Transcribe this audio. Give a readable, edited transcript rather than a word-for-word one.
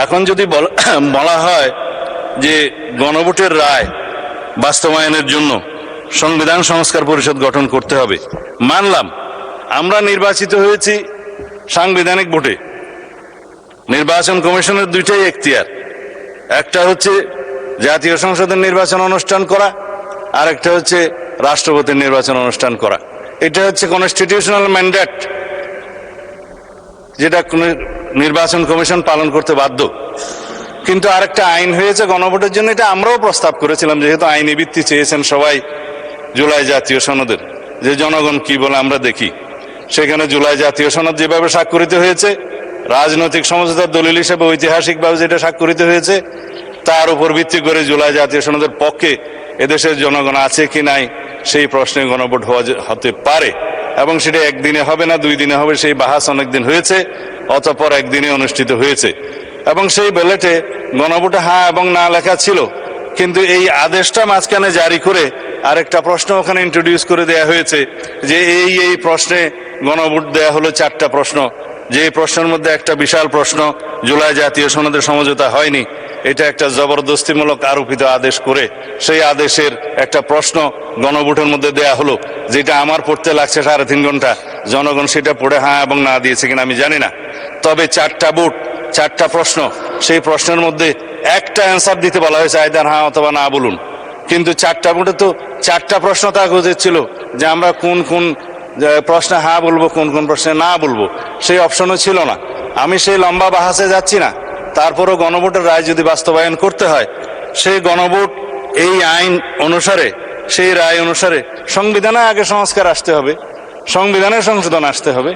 এখন যদি বলা হয় যে গণভোটের রায় বাস্তবায়নের জন্য সংবিধান সংস্কার পরিষদ গঠন করতে হবে, মানলাম। আমরা নির্বাচিত হয়েছি সাংবিধানিক ভোটে। নির্বাচন কমিশনের দুইটাই এখতিয়ার, একটা হচ্ছে জাতীয় সংসদের নির্বাচন অনুষ্ঠান করা, আর একটা হচ্ছে রাষ্ট্রপতির নির্বাচন অনুষ্ঠান করা। এটা হচ্ছে কনস্টিটিউশনাল ম্যান্ডেট, যেটা নির্বাচন কমিশন পালন করতে বাধ্য। কিন্তু আরেকটা আইন হয়েছে গণভোটের জন্য, এটা আমরাও প্রস্তাব করেছিলাম, যেহেতু আইনি ভিত্তি চেয়েছেন সবাই জুলাই জাতীয় সনদের, যে জনগণ কি বলে আমরা দেখি। সেখানে জুলাই জাতীয় সনদ যেভাবে স্বাক্ষরিত হয়েছে, রাজনৈতিক সমঝোতার দলিল হিসেবে ঐতিহাসিকভাবে যেটা স্বাক্ষরিত হয়েছে, তার উপর ভিত্তি করে জুলাই জাতীয় সনদের পক্ষে এদেশের জনগণ আছে কি নাই সেই প্রশ্নে গণভোট হতে পারে। এবং সেটা একদিনে হবে না, 2 দিনে হবে, সেই বাহাস অনেকদিন হয়েছে, অতঃপর একদিনে অনুষ্ঠিত হয়েছে। এবং সেই ব্যালটে গণভোটে হ্যাঁ এবং না লেখা ছিল, কিন্তু এই আদেশটা মাঝখানে জারি করে আরেকটা প্রশ্ন ওখানে ইন্ট্রোডিউস করে দেয়া হয়েছে, যে এই প্রশ্নে গণভোট দেয়া হলো 4টা প্রশ্ন, যে প্রশ্নের মধ্যে একটা বিশাল প্রশ্ন জুলাই জাতীয় সনদের সমঝোতা হয়নি, এটা একটা জবরদস্তিমূলক আরোপিত আদেশ করে সেই আদেশের একটা প্রশ্ন গণভোটের মধ্যে দেয়া হলো, যেটা আমার পড়তে লাগছে 3.5 ঘন্টা। জনগণ সেটা পড়ে হ্যাঁ এবং না দিয়েছে কিনা আমি জানি না। তবে 4টা ভোট, 4টা প্রশ্ন, সেই প্রশ্নের মধ্যে একটা অ্যান্সার দিতে বলা হয়েছে, আইদার হ্যাঁ অথবা না বলুন। কিন্তু 4টা ভোটে তো 4টা প্রশ্ন থাকা উচিত ছিল, যে আমরা কোন কোন প্রশ্নে হ্যাঁ বলবো, কোন কোন প্রশ্নে না বলবো, সেই অপশনও ছিল না। আমি সেই লম্বা বাহাসে যাচ্ছি না। তারপরও গণভোটের রায় যদি বাস্তবায়ন করতে হয়, সেই গণভোট এই আইন অনুসারে, সেই রায় অনুসারে সংবিধানে আগে সংস্কার আসতে হবে, সংবিধানের সংশোধন আসতে হবে।